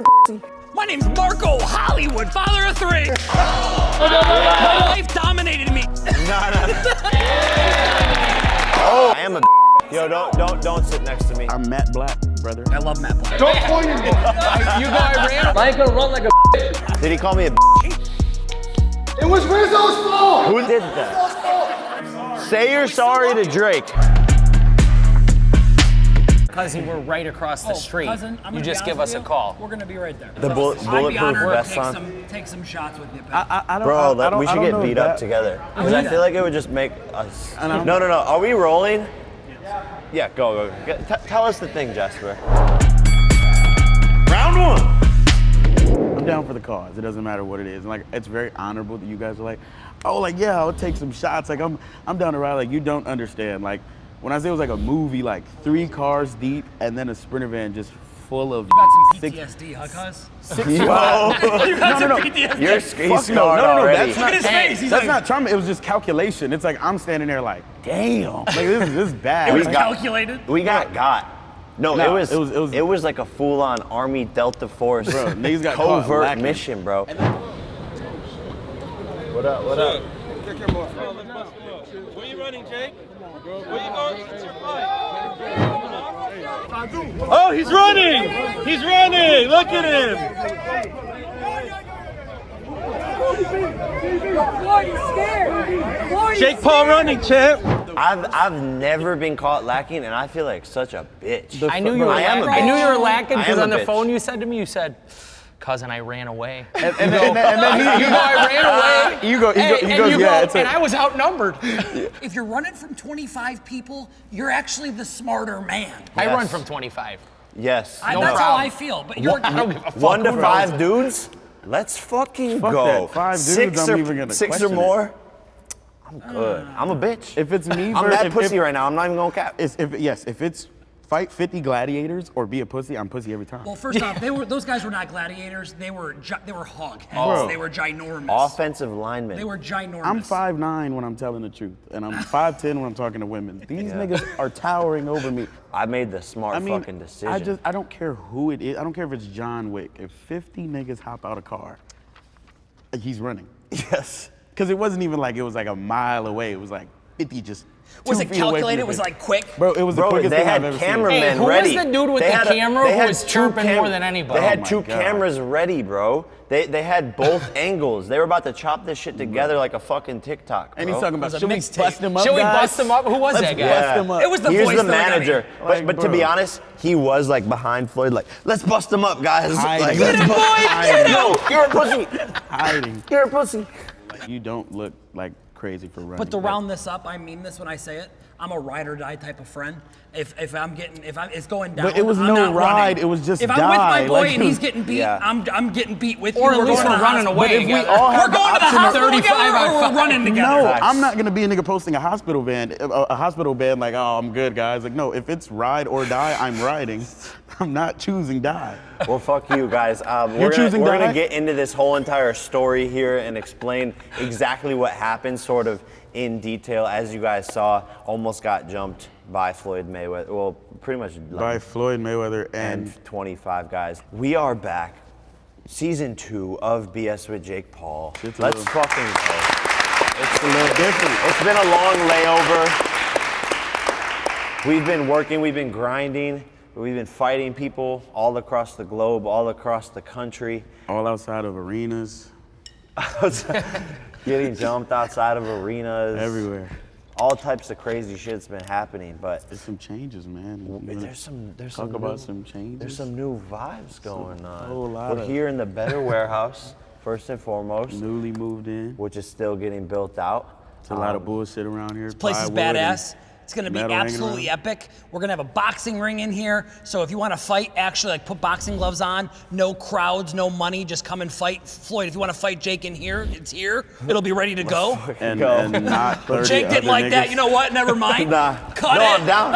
a pussy. My name's Marco Hollywood, father of 3. My wife dominated me. Oh, I am a Yo, don't sit next to me. I'm Matt Black, brother. I love Matt Black. Don't point at me. You go, I ran. I ain't gonna run like a bitch. Did he call me a It was Rizzo's fault. Who did that? Say you're sorry to Drake. Cousin, we're right across the street. Cousin, I'm you gonna just be give honest us a with you, call. We're gonna be right there. The I'd be bulletproof honored vest to on. take some shots with you, I don't, Bro, I don't, we I should don't get know beat that. up together. Because I feel like it would just make us. No. Are we rolling? Yeah, go. Tell us the thing, Jasper. Round 1. I'm down for the cause. It doesn't matter what it is. And like, it's very honorable that you guys are like, oh, like, yeah, I'll take some shots. Like, I'm down to ride. Like, you don't understand. Like, when I say it was like a movie, like 3 cars deep and then a Sprinter van just full of. You got some PTSD, huh, cuz? You got some PTSD. You're scarred already. That's not, Look at his face. He's that's like, not trauma. It was just calculation. It's like I'm standing there like, damn, like this is bad. it was Like, calculated. We got. No, No, it was like a full-on Army Delta Force Bro, niggas got caught covert lacking. mission, bro. What up? Where you running, Jake? Where you going? It's your fight. Oh, he's running! He's running! Look at him! Jake Paul running, champ. I've never been caught lacking, and I feel like such a bitch. I knew you were I am a lacking. I knew you were bitch. lacking I because am on a the bitch. phone you said to me, you said, cousin, I ran away. and then I ran away. he goes, yeah, it's and I was outnumbered. If you're running from 25 people, you're actually the smarter man. I run from 25. Yes. That's problem. how I feel. But you're I don't give a fuck. 1 to who 5 knows. dudes. Let's fucking Fuck go. that. 5 dudes, 6 I'm or even gonna 6 or question more. I'm good. I'm a bitch. If it's me, I'm that pussy right now. I'm not even gonna cap. If it's fight 50 gladiators or be a pussy, I'm pussy every time. Well, first off, those guys were not gladiators. They were hog heads. Bro. They were ginormous. Offensive lineman. They were ginormous. I'm 5'9" when I'm telling the truth, and I'm 5'10" when I'm talking to women. These niggas are towering over me. I made the smart fucking decision. I don't care who it is. I don't care if it's John Wick. If 50 niggas hop out a car, he's running. Yes. Because it wasn't even like it was like a mile away. It was like 50 just. Was 2 it feet away from calculated? the It was thing. like quick? Bro, it was the quickest they thing had I've ever cameramen Hey, who was ready. the dude with They the had camera they who had was 2 chirping more than anybody? They had Oh my 2 God. cameras ready, bro. They had both angles. They were about to chop this shit together like a fucking TikTok, bro. And he's talking about, It was a should we mixtape. bust him up, Should we guys? bust him up? Who was Let's that guy? bust him up. It was the Here's voice the that got me. manager. Like, but to bro. be honest, he was like behind Floyd, like, let's bust him up, guys. Hiding. Like, Get let's him, bust- boy, get him. No, you're a pussy. Hiding. You're a pussy. You don't look like crazy for running. But to round this up, I mean this when I say it. I'm a ride or die type of friend. If it's going down, But it was I'm no not ride, running. it was just if I'm with my die, boy like, and he's getting beat, yeah. I'm getting beat with Or you. at We're least going we're to the running hospital. away But if we together. all We're have the going to the option of- hospital 35 together, on or we're five. running together. No, Facts. I'm not gonna be a nigga posting a hospital band like, oh, I'm good, guys. Like, no, if it's ride or die, I'm riding. I'm not choosing die. Well, fuck you guys. You're choosing we're die? gonna get into this whole entire story here and explain exactly what happened, sort of in detail. As you guys saw, almost got jumped by Floyd Mayweather. Well, pretty much By Floyd Mayweather and 25 guys. We are back. Season 2 of BS with Jake Paul. It's a Let's little- fucking go. It's a little different. It's been a long layover. We've been working, we've been grinding, we've been fighting people all across the globe, all across the country. All outside of arenas, Getting jumped outside of arenas. everywhere. All types of crazy shit's been happening, but There's some changes, man. You wanna there's some talk about new- some changes. There's some new vibes going on. whole lot We're of- here in the Betr warehouse, first and foremost, Newly moved in. which is still getting built out. It's a lot of bullshit around here. This place is plywood and badass. It's gonna be metal hanging absolutely around. epic. We're gonna have a boxing ring in here. So if you wanna fight, actually like put boxing gloves on. No crowds, no money, just come and fight. Floyd, if you wanna fight Jake in here, it's here. It'll be ready to go. And Go. not 30 Jake didn't other like that. niggas. You know what? Never mind. Nah. Cut no, it. I'm down.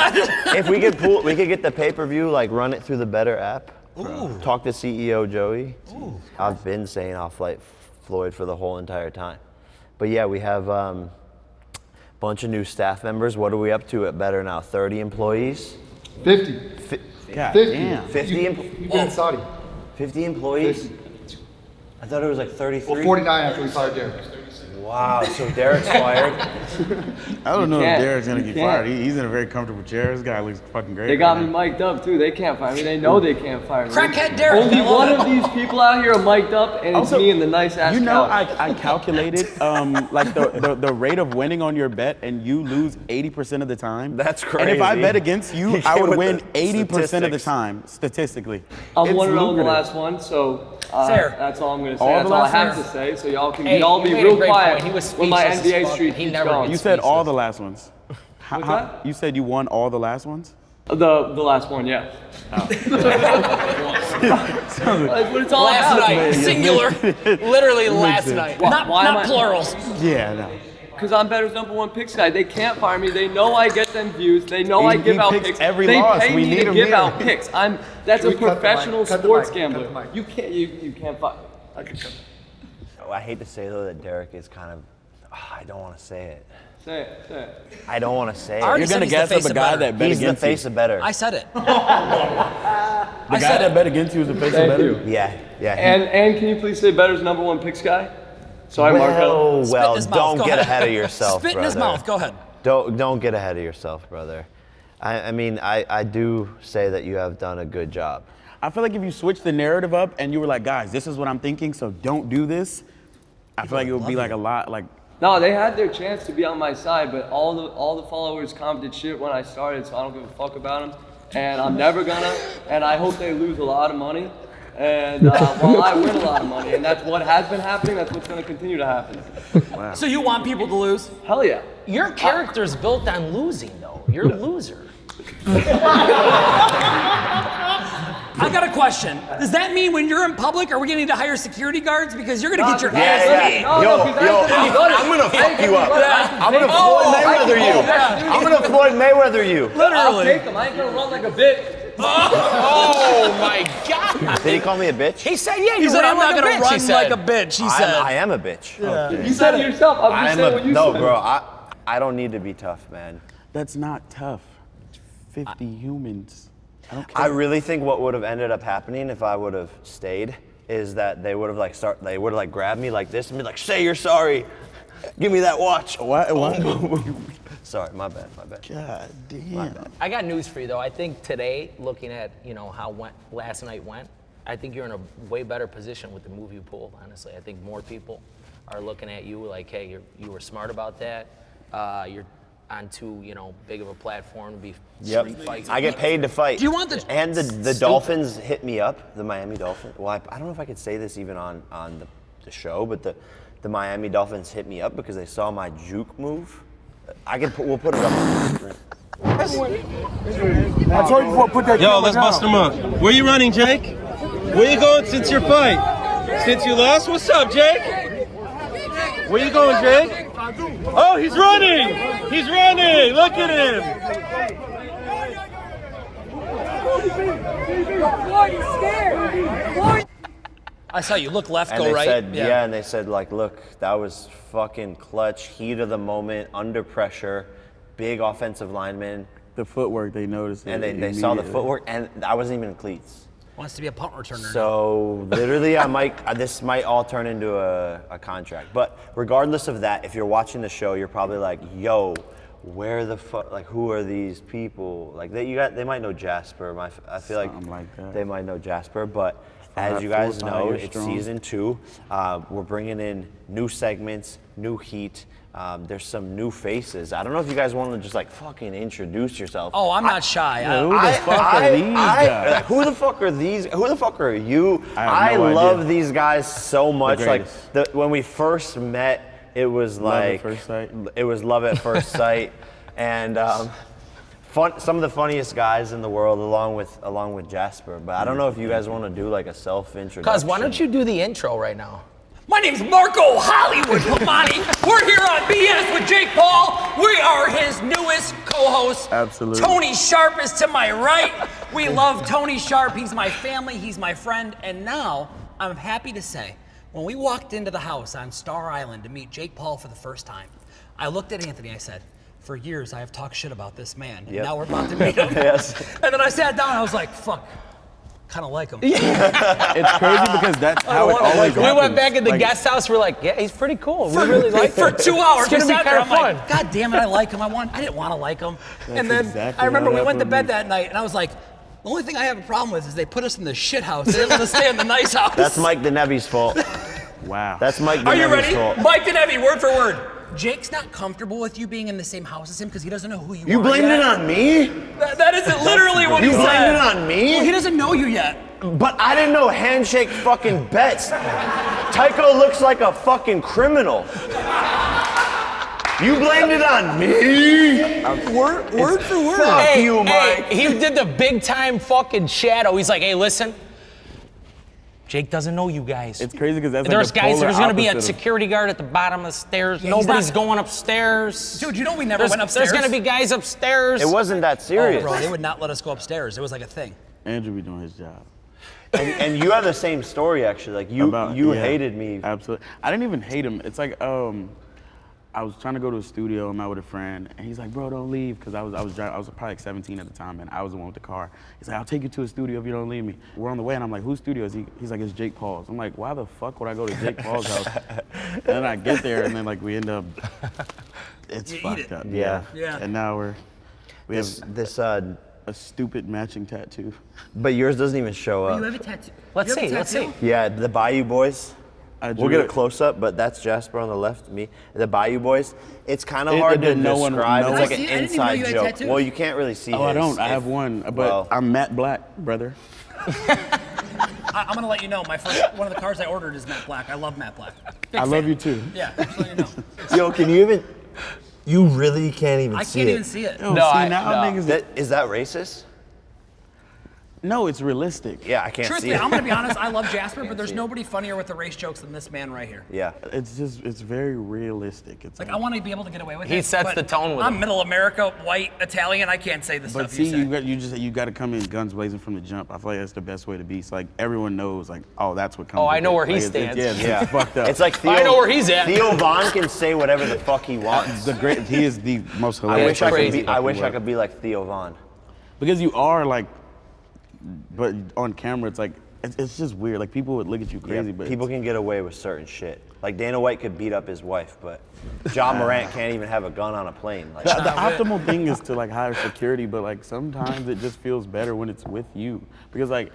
If we could get the pay-per-view, like run it through the Betr app. Ooh. Talk to CEO Joey. Ooh. I've been saying I'll fight Floyd for the whole entire time. But yeah, we have bunch of new staff members. What are we up to at Betr now? 30 employees? 50. God 50. damn. 50 You've been in Saudi. 50 employees? I thought it was like 33. Well, 49 after we fired Derek. Wow, so Derek's fired. I don't know if can't. Derek's gonna You get can't. fired. He's in a very comfortable chair. This guy looks fucking great. They got right me now. mic'd up too. They can't fire me. They know they can't fire me. Crackhead Derek. Only I love one it. of these people out here are mic'd up, and it's Also, me and the nice ass You know, couch. I calculated like the rate of winning on your bet, and you lose 80% of the time. That's And if I crazy. bet against you, You I came would with win the 80% of the statistics. time, statistically. I'm It's 1-0 in the lucrative. last one, so Fair. that's all I'm gonna say. All That's the all I last have ones? to say. So y'all can Hey, y'all you be made a real great quiet point. He was when my speechless as NBA fuck. streak He keeps never going. You said all the last ones. What's that? You said you won all the last ones? The last one, yeah. That's what it's all Last about. night, singular. Literally last night. Not, why am not I- plurals. Yeah, no. Because I'm Better's #1 picks guy. They can't fire me. They know I get them views. They know I He give out picks picks. every they loss. pay We me need to him give here. out picks. That's Should a we cut the mic? professional Cut the sports mic. Cut the gambler. mic. You can't fire. I can cut. Oh, I hate to say though that Derek is kind of. I don't want to say it. Say it. I don't want to say already it. You're gonna said he's the gas face up a of guy Betr. that bet He's the against you. face of Betr. I said it. The I guy said that it. bet against you is the face Thank of you. better. Yeah, yeah. And can you please say Better's #1 picks guy? So I mark well, up. Spit in well, his mouth. don't Go get ahead. ahead of yourself, Spit in brother. his mouth. Go ahead. Don't get ahead of yourself, brother. I mean, I do say that you have done a good job. I feel like if you switch the narrative up and you were like, guys, this is what I'm thinking, so don't do this, I feel like it would be like a lot like. No, they had their chance to be on my side, but all the followers commented shit when I started, so I don't give a fuck about them. And I'm never gonna. And I hope they lose a lot of money. And while I win a lot of money, and that's what has been happening. That's what's gonna continue to happen. So you want people to lose? Hell yeah. Your character's built on losing, though. You're a loser. I got a question. Does that mean when you're in public, are we going to need to hire security guards? Because you're going to get your ass beat. No, Yo, no, 'cause I yo, think he got it. I'm gonna fuck you up. Yeah. I'm gonna Oh, Floyd Mayweather you. yeah. I'm gonna Floyd Mayweather you. I'll Literally. take him. I ain't gonna run like a bitch. Oh my God! Did he call me a bitch? He said, "Yeah, He you said, ran I'm not like a going to bitch," he run said. like a bitch, he said. I am a bitch. You said it yourself. I'm just saying what you no, said. bro. I don't need to be tough, man. That's not tough. It's 50 humans. I don't care. I really think what would have ended up happening if I would have stayed is that they would have like grabbed me like this and be like, "Say you're sorry, give me that watch." What? Sorry, my bad. God damn. I got news for you, though. I think today, looking at how last night went, I think you're in a way better position with the move you pulled. Honestly, I think more people are looking at you like, "Hey, you were smart about that. You're on too big of a platform to be street fighting." I get paid to fight. Do you want the- And the Dolphins hit me up, the Miami Dolphins. Well, I don't know if I could say this even on the show, but the Miami Dolphins hit me up because they saw my juke move. We'll put it up on the screen. I told you before, put that Yo, camera let's down. bust him up. Where you running, Jake? Where you going since your fight? Since you lost? What's up, Jake? Where you going, Jake? Oh, he's running! He's running! Look at him! I saw you look left, And go they right. said, yeah, and they said, like, look, that was fucking clutch, heat of the moment, under pressure, big offensive lineman. The footwork, they noticed. And it they saw the immediately. footwork, and I wasn't even in cleats. Wants to be a punt returner. So literally, this might all turn into a contract. But regardless of that, if you're watching the show, you're probably like, yo, where the fuck, like, who are these people? Like, they might know Jasper. I feel Something like that. they might know Jasper, but as you Four guys know, tires it's strong. season 2. We're bringing in new segments, new heat. There's some new faces. I don't know if you guys want to just like fucking introduce yourself. Oh, I'm not shy. Who the fuck are these guys? Like, who the fuck are these? Who the fuck are you? I have no love idea. these guys so much. Like greatest. when we first met, it was Love at like first sight. It was love at first sight, and some of the funniest guys in the world, along with Jasper. But I don't know if you guys want to do like a self-introduction. Cuz, why don't you do the intro right now? My name's Marco Hollywood Pamani. We're here on BS with Jake Paul. We are his newest co-host. Absolutely. Tony Sharp is to my right. We love Tony Sharp. He's my family. He's my friend. And now, I'm happy to say, when we walked into the house on Star Island to meet Jake Paul for the first time, I looked at Anthony. I said, for years, I have talked shit about this man. And Yep. now we're about to meet him. Yes. And then I sat down and I was like, fuck. kind of like him. It's crazy because that's how it always happens. We went back in the Like, guest house. We're like, yeah, he's pretty cool. We really like For him. 2 hours, It's gonna we be sat kind there, of I'm fun. like, God damn it, I like him. I didn't want to like him. And then exactly I remember how we it went to happened bed with me. that night, and I was like, the only thing I have a problem with is they put us in the shit house. They didn't let us stay in the nice house. That's Mike DeNevi's fault. Wow. That's Mike Are you DeNevi's ready? fault. Mike DeNevi, word for word. Jake's not comfortable with you being in the same house as him because he doesn't know who you are. You blamed yet. it on me? That isn't literally what he You said. blamed it on me? Well, he doesn't know you yet. But I didn't know handshake fucking bets. Tycho looks like a fucking criminal. You blamed it on me? Word for word. Fuck you, Mike. He did the big time fucking shadow. He's like, hey, listen. Jake doesn't know you guys. It's crazy because that's There's like the guys, polar there's gonna be a opposite of- security guard at the bottom of the stairs. Yeah, he's Nobody's not- going upstairs. Dude, you know we never went upstairs. There's gonna be guys upstairs. It wasn't that serious. Oh, bro, they would not let us go upstairs. It was like a thing. Andrew be doing his job. And you have the same story actually. Like you Yeah, hated me. Absolutely. I didn't even hate him. It's like I was trying to go to a studio. I'm out with a friend, and he's like, "Bro, don't leave," because I was driving. I was probably like 17 at the time, and I was the one with the car. He's like, "I'll take you to a studio if you don't leave me." We're on the way, and I'm like, "Whose studio is he?" He's like, "It's Jake Paul's." I'm like, "Why the fuck would I go to Jake Paul's house?" And then I get there, and then like we end up. It's You eat fucked it. up. Yeah. Yeah. And now we have This a stupid matching tattoo. but yours doesn't even show up. You have a tattoo. Let's You have a see, let's tattoo? see. Yeah, the Bayou Boys. I We'll drew get a it. close up, but that's Jasper on the left, me. The Bayou Boys. It's kind of It- hard to it- no one- describe. no It's one- like an I didn't even know inside you had joke. tattoos. Well, you can't really see. Oh, I his. don't. I If- have one, but well, I'm matte black, brother. I'm gonna let you know. One of the cars I ordered is matte black. I love matte black. Big I love fan. you too. Yeah, just let you know. Yo, can you even? You really can't even I see can't it. even see it. Yo, No, see, I- now no. niggas. Is that racist? No, it's realistic. Yeah, I can't see Truthfully, it. I'm gonna be honest. I love Jasper, but there's nobody funnier with the race jokes than this man right here. Yeah. It's very realistic. It's Like I want to be able to get away with it. He sets but the tone with I'm it. middle America, white, Italian. I can't say the But stuff see, you say. you got to come in guns blazing from the jump. I feel like that's the best way to be. So like everyone knows, like, oh, that's what comes. Oh, I with know it. where he Like, it's- stands. Yeah, it's fucked up. It's like Theo. I know where he's at. Theo Von can say whatever the fuck he wants. He is the most I hilarious. wish I could crazy. be. I wish I could be like Theo Von. Because you are like, but on camera it's like it's just weird. Like people would look at you crazy, but People can get away with certain shit. Like Dana White could beat up his wife, but John Morant can't even have a gun on a plane. Like, the optimal thing is to like hire security, but like sometimes it just feels better when it's with you because like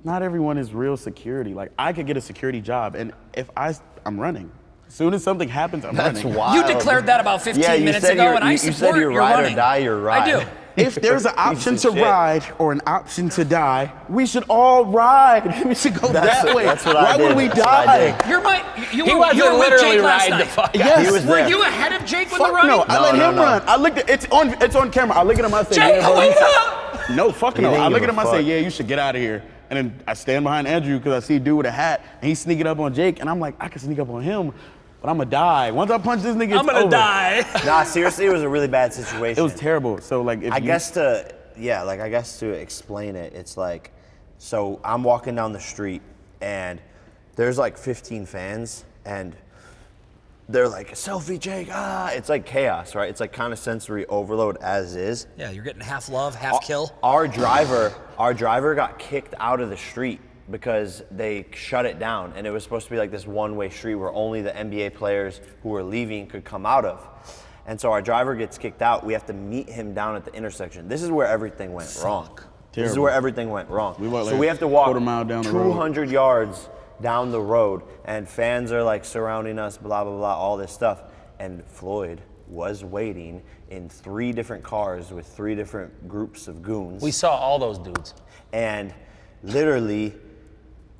not everyone is real security. Like I could get a security job, and if I'm running. As soon as something happens, I'm that's running. wild. You declared that about 15 Yeah, you minutes said ago, you're- and I you support said you're your ride or running. die, you're ride. I do. If there's an option Piece to of shit. ride or an option to die, we should all ride. We should go that way. that's what Why I did. would we That's what I die? did. You're my. You He were, wasn't you were with literally Jake last riding the night. fuck. Yes. He was Were there. you ahead of Jake with Fuck the running? no, I let No, him no. run. I looked at it's on camera. I look at him, I say, Jake, yeah, bro. wait you- up! No, fuck He no. didn't I look give at him, a I say, fuck. yeah, you should get out of here. And then I stand behind Andrew because I see a dude with a hat and he's sneaking up on Jake, and I'm like, I can sneak up on him, but I'm gonna die. Once I punch this nigga, I'm it's gonna over. die. Nah, seriously, it was a really bad situation. It was terrible. So like, if I you, guess to explain it, it's like, so I'm walking down the street and there's like 15 fans and they're like, selfie Jake, it's like chaos, right? It's like kind of sensory overload as is. Yeah, you're getting half love, half kill. Our driver got kicked out of the street because they shut it down, and it was supposed to be like this one-way street where only the NBA players who were leaving could come out of. And so our driver gets kicked out. We have to meet him down at the intersection. This is where everything went wrong. This is Terrible. where everything went wrong. We walked So like we have to walk quarter mile down the road. 200 yards down the road, and fans are like surrounding us, blah, blah, blah, all this stuff. And Floyd was waiting in 3 different cars with 3 different groups of goons. We saw all those dudes. And literally,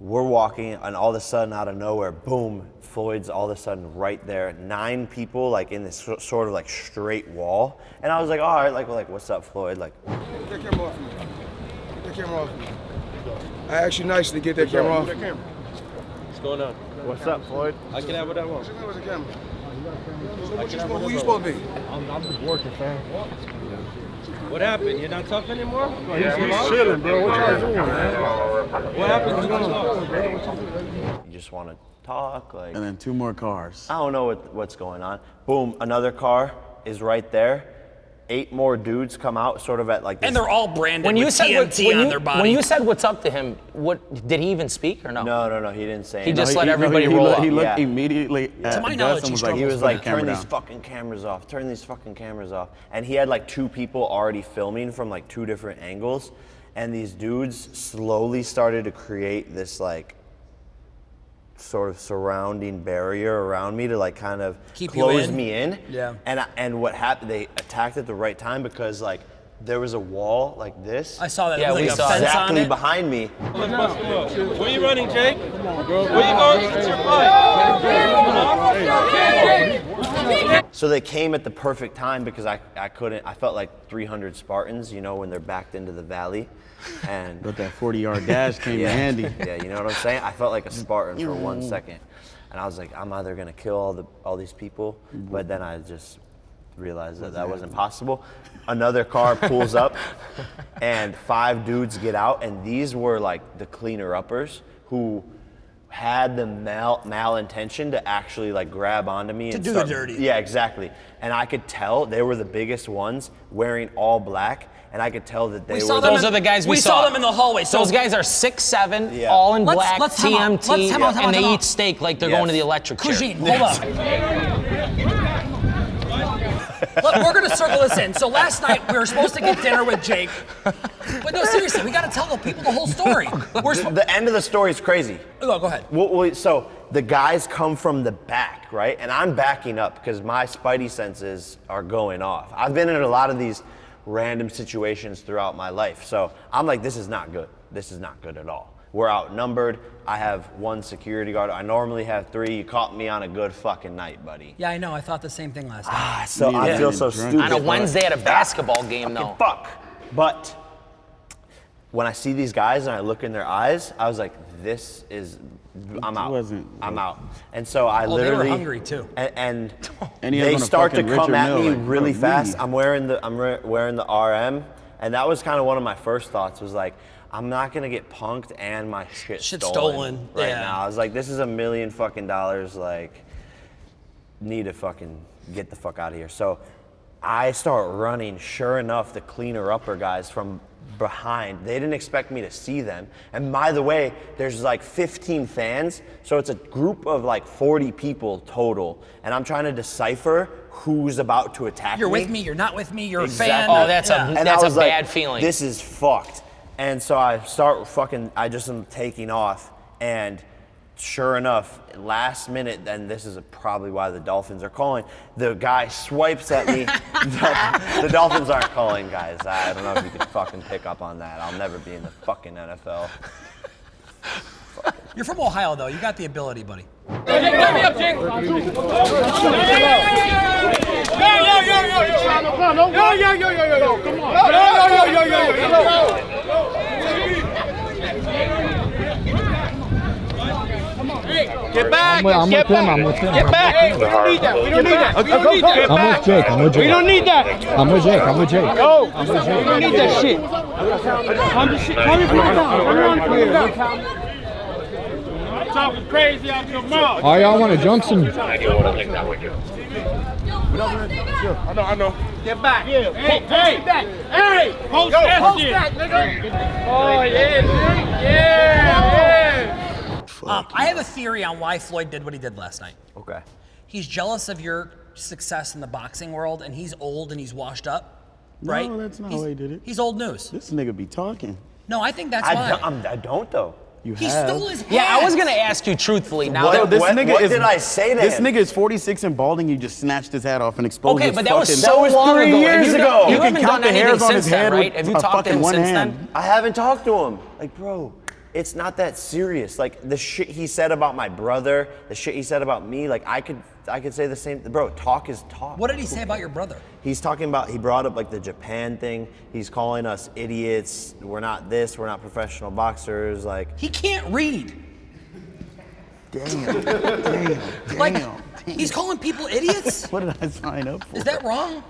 we're walking, and all of a sudden, out of nowhere, boom, Floyd's all of a sudden right there. 9 people, like in this sort of like straight wall. And I was like, all right, like what's up, Floyd? Like, Get that camera off me. Get that camera off me. I asked you nicely to get that camera off. What's going on? what's up, Floyd? I can have what I want. Where's the camera? So who you supposed to be? I'm just working, fam. What happened? You're not tough anymore? He's chilling, bro. What y'all doing, man? What happened? What's going on? You just want to talk, like, and then 2 more cars. I don't know what's going on. Boom, another car is right there, 8 more dudes come out, sort of at like this. And they're all branded When you with said TNT on their body. when you said what's up to him, what did he even speak or no? No, he didn't say He anything. just let everybody roll up. He looked Yeah. immediately at my Gus knowledge, and he was like, He was "Put like, the camera turn these down." fucking cameras off. Turn these fucking cameras off. And he had like 2 people already filming from like 2 different angles. And these dudes slowly started to create this like sort of surrounding barrier around me to like kind of Keep you close in? me in. Yeah. And what happened, they attacked at the right time because like there was a wall like this. I saw that. Yeah, Like we a saw fence on exactly it. behind me. Let's bust a move. Where you running, Jake? Where you going since your fight? So they came at the perfect time because I felt like 300 Spartans, you know, when they're backed into the valley. And But that 40-yard dash came in handy. Yeah, you know what I'm saying? I felt like a Spartan for 1 second. And I was like, I'm either gonna kill all these people, but then I just realized that wasn't possible. Another car pulls up and 5 dudes get out, and these were like the cleaner-uppers who had the malintention to actually like grab onto me and do the dirty. Yeah, exactly. And I could tell they were the biggest ones wearing all black, and I could tell that they were Those are the guys we saw them in the hallway. So Those guys are 6'7", Yeah. all in Let's- black, let's time out. TMT, Let's time out, time out, and time they out. eat steak like they're Yes. going to the electric chair. Kujin, hold up. Look, we're gonna circle this in. So last night we were supposed to get dinner with Jake, but no, seriously, we gotta tell the people the whole story. The end of the story is crazy. Go ahead. So the guys come from the back, right? And I'm backing up because my spidey senses are going off. I've been in a lot of these random situations throughout my life. So I'm like, this is not good. This is not good at all. We're outnumbered. I have 1 security guard. I normally have 3. You caught me on a good fucking night, buddy. Yeah, I know. I thought the same thing last night. So I feel so drunk. stupid. On a Wednesday at a basketball game, though. Fuck. But when I see these guys and I look in their eyes, I was like, I'm out. I'm out. And so I Oh, they were literally hungry, too. And And he has they on a start to fucking come Richard at me Mille, like, really bro, fast. leave. I'm wearing the RM, and that was kind of one of my first thoughts. Was like, I'm not gonna get punked and my shit stolen right yeah. now. I was like, this is $1 million fucking dollars. Like, need to fucking get the fuck out of here. So I start running. Sure enough, the cleaner-upper guys from behind, they didn't expect me to see them. And by the way, there's like 15 fans, so it's a group of like 40 people total. And I'm trying to decipher who's about to attack me. You're with me. You're not with me. You're a fan. Exactly. Oh, that's Yeah. a And that's I a was like, bad feeling. This is fucked. And so I just am taking off, and sure enough, last minute, and this is probably why the Dolphins are calling, the guy swipes at me. The Dolphins aren't calling, guys. I don't know if you can fucking pick up on that. I'll never be in the fucking NFL. You're from Ohio, though. You got the ability, buddy. Get back! I'm Get with him. back! I'm with him. Get back! We don't need that. We don't need that. We don't need that. I'm with Jake. I'm with Jake. We don't need that. I'm with Jake. I'm with Jake. No, we don't need that shit. Calm your shit. Calm your people down. Calm your people down. Talking crazy out your mouth. All y'all want to jump some? I know. Get back. Yeah. Hey, back. Hey, post that shit. Nigga. Oh, yeah, nigga. Yeah. I have a theory on why Floyd did what he did last night. Okay. He's jealous of your success in the boxing world, and he's old and he's washed up, right? No, that's not He's- how he did it. He's old news. This nigga be talking. No, I think that's why. I don't though. You He have. stole his hat. Yeah, I was gonna ask you truthfully. Now What- that This what- nigga what is, did I say to This him? nigga is 46 and balding. You just snatched his hat off and exposed okay, his but that was fucking- so That was long 3 ago. years You ago. You You can haven't count done the anything hairs on since his then, head right? with Have you a talked to fucking him one since hand. then? I haven't talked to him. Like, bro, it's not that serious. Like the shit he said about my brother, the shit he said about me, like I could say the same. Bro, talk is talk. What did he say about your brother? He's talking about, he brought up like the Japan thing. He's calling us idiots. We're not this, we're not professional boxers. Like, He can't read. Damn. Like, he's calling people idiots? What did I sign up for? Is that wrong?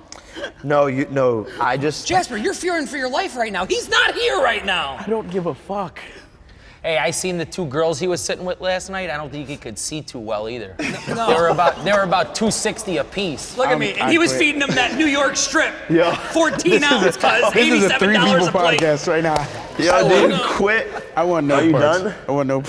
no, I just, Jasper, you're fearing for your life right now. He's not here right now. I don't give a fuck. Hey, I seen the 2 girls he was sitting with last night. I don't think he could see too well either. No. They were about 260 apiece. Look at me, and he was feeding them that New York strip. Yeah. 14 ounce, cuz This is a 3 $87 people a plate. podcast right now. Yo, dude, quit. I want no Are you parts. done? I want no.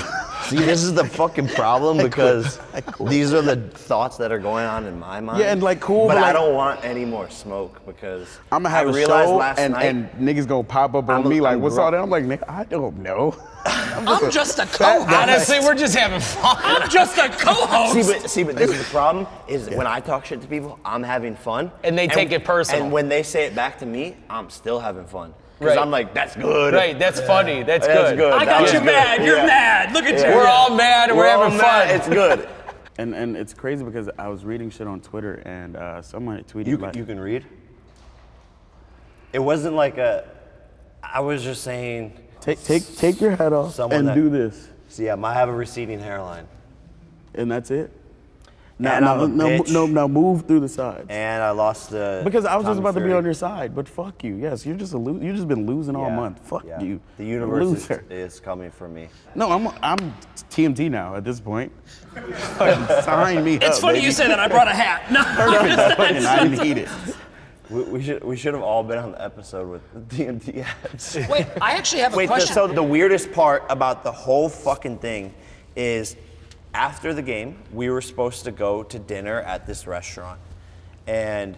See, this is the fucking problem because these are the thoughts that are going on in my mind. Yeah, and like cool, but but I like, don't want any more smoke because I'm gonna have I a realized show last and, night, and niggas gonna pop up on me like, what's all that? I'm like, nigga, I don't know. I'm just a co-host. Honestly, we're just having fun. I'm just a co-host. See, but this is the problem, is when I talk shit to people, I'm having fun. And they take it personal. And when they say it back to me, I'm still having fun. Because Right. I'm like, that's good. Right, that's funny. That's That's good. good. I That got was you good. mad. You're Yeah. mad. Look at you. We're all mad and we're all having mad. fun. It's good. And it's crazy because I was reading shit on Twitter and someone tweeted You like, can read? It wasn't like I was just saying, take your head off Someone and that- do this, see, I have a receding hairline. and that's it. And I'm a bitch. Now move through the sides. And I lost the. Because I was just Tommy about to be Fury. on your side, but fuck you. Yes, you're just you just been losing all Yeah, month. Fuck yeah. you. The universe Loser. is coming for me. No, I'm TMT now at this point. Fucking sign me up. It's funny baby. you say that. I brought a hat. No. Fucking I need it. We should have all been on the episode with the DMT ads. Wait, I actually have a Wait, question. so the weirdest part about the whole fucking thing is after the game, we were supposed to go to dinner at this restaurant. And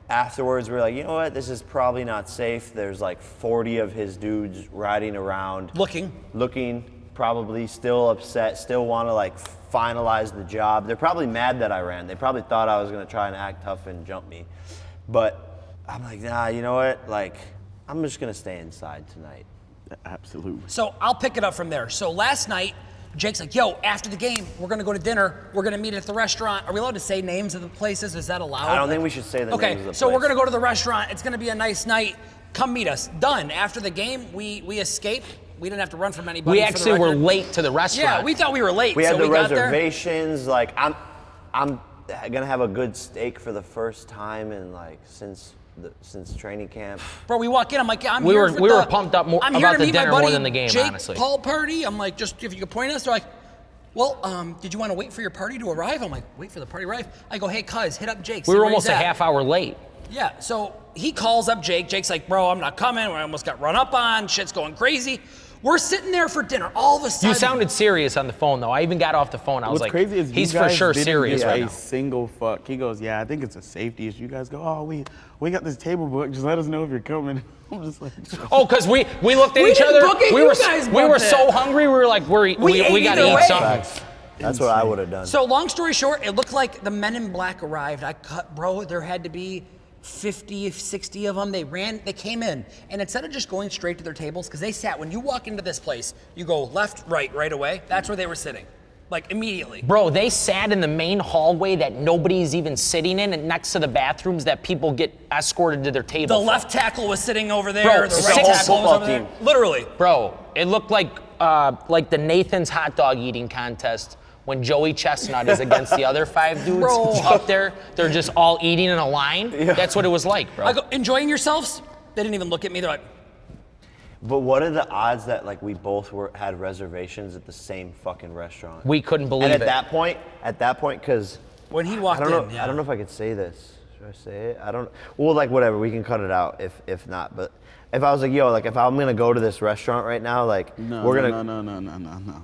afterwards, we were like, you know what? This is probably not safe. There's like 40 of his dudes riding around. Looking, probably still upset, still want to like finalize the job. They're probably mad that I ran. They probably thought I was going to try and act tough and jump me. But I'm like, nah, you know what? Like, I'm just going to stay inside tonight. Absolutely. So I'll pick it up from there. So last night, Jake's like, yo, after the game, we're gonna go to dinner. We're gonna meet at the restaurant. Are we allowed to say names of the places? Is that allowed? I don't think we should say the names of the Okay, place. so we're gonna go to the restaurant. It's gonna be a nice night. Come meet us. Done. After the game, we escaped. We didn't have to run from anybody. We for the actually were record. late to the restaurant. Yeah, we thought we were late. We had so the we got there. reservations. Like, I'm gonna have a good steak for the first time in like since training camp. Bro, we walk in. I'm like, yeah, I'm We here were- for we the- were pumped up I'm about here to the meet my dinner more buddy than the game, Jake honestly. Paul party. I'm like, just if you could point us. They're like, well, did you want to wait for your party to arrive? I'm like, wait for the party to arrive? I go, hey, cuz, hit up Jake. We see were where he's almost a at. half hour late. Yeah, so he calls up Jake. Jake's like, bro, I'm not coming. I almost got run up on. Shit's going crazy. We're sitting there for dinner. All of a sudden. You sounded serious on the phone, though. I even got off the phone. I was What's like, crazy is he's you for guys sure didn't serious give right a now. single fuck. He goes, yeah, I think it's a safety issue. You guys go, oh, we got this table booked. Just let us know if you're coming. I'm just like, Oh, because we looked at We each didn't other. book it, we you were guys we were booked so it. hungry. We were like, we ate got to either eat way. something. That's what I would have done. So long story short, it looked like the Men in Black arrived. Bro, there had to be 50, 60 of them. They came in, and instead of just going straight to their tables, because they sat, when you walk into this place, you go left, right away. That's where they were sitting, like immediately. Bro, they sat in the main hallway that nobody's even sitting in, and next to the bathrooms that people get escorted to their table. The from. left tackle was sitting over there. Bro, the it's right the whole tackle was football over there. team. Literally. Bro, it looked like the Nathan's hot dog eating contest when Joey Chestnut is against the other 5 dudes Bro. up there. They're just all eating in a line. That's what it was like, bro. I go, enjoying yourselves? They didn't even look at me. They're like, But what are the odds that like we both had reservations at the same fucking restaurant? We couldn't believe and it. at that point, because when he walked I don't know, in, yeah. I don't know if I could say this. Should I say it? I don't. Well, like whatever, we can cut it out if not. But if I was like, yo, like if I'm gonna go to this restaurant right now, like we're gonna. No.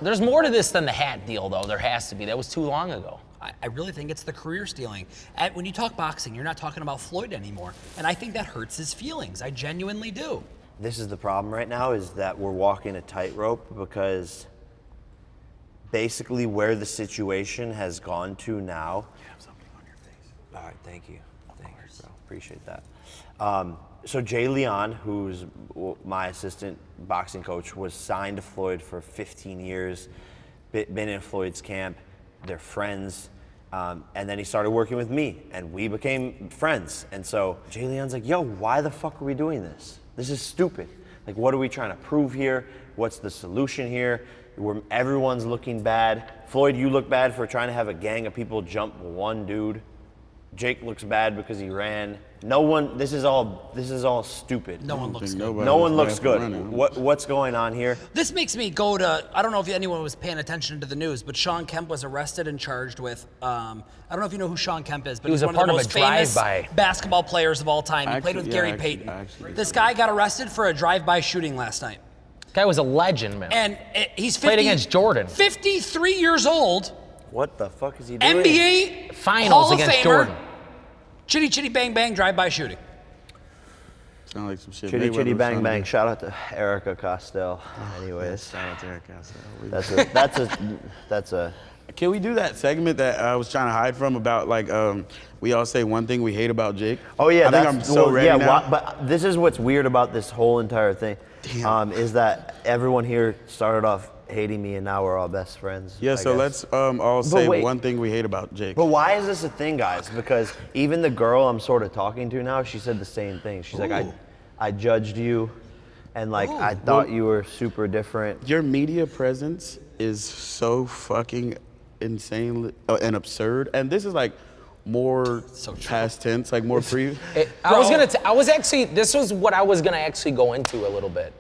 There's more to this than the hat deal, though. There has to be. That was too long ago. I really think it's the career stealing. When you talk boxing, you're not talking about Floyd anymore. And I think that hurts his feelings. I genuinely do. This is the problem right now, is that we're walking a tightrope because basically where the situation has gone to now. You have something on your face. All right, thank you. Thanks, bro. Appreciate that. So Jay Leon, who's my assistant boxing coach, was signed to Floyd for 15 years, been in Floyd's camp. They're friends. And then he started working with me, and we became friends. And so Jay Leon's like, yo, why the fuck are we doing this? This is stupid. Like, what are we trying to prove here? What's the solution here? Everyone's looking bad. Floyd, you look bad for trying to have a gang of people jump one dude. Jake looks bad because he ran. No one. This is all stupid. No one looks good. No one looks good. What's going on here? This makes me go to, I don't know if anyone was paying attention to the news, but Sean Kemp was arrested and charged with, I don't know if you know who Sean Kemp is, but He was he's a one of the part of most a famous drive-by. basketball players of all time. He played with Gary Payton. This guy got arrested for a drive-by shooting last night. Guy was a legend, man. And he's Played against Jordan. 53 years old. What the fuck is he doing? NBA Finals Hall of against Famer, Jordan. Chitty chitty bang bang drive-by shooting. Sound like some shit. Chitty Mayweather chitty was bang trying to bang. do. Shout out to Erica Costello. Anyways, Shout out to Eric Castle. that's a. Can we do that segment that I was trying to hide from about like we all say one thing we hate about Jake? Oh yeah, I think I'm so ready now. But this is what's weird about this whole entire thing, is that everyone here started off hating me and now we're all best friends. Yeah, I so guess. let's all say wait. one thing we hate about Jake. But why is this a thing, guys? Because even the girl I'm sort of talking to now, she said the same thing. She's like, I judged you, and like I thought you were super different. Your media presence is so fucking insane and absurd, and this is like more past tense, like more pre. I was actually, this was what I was gonna actually go into a little bit.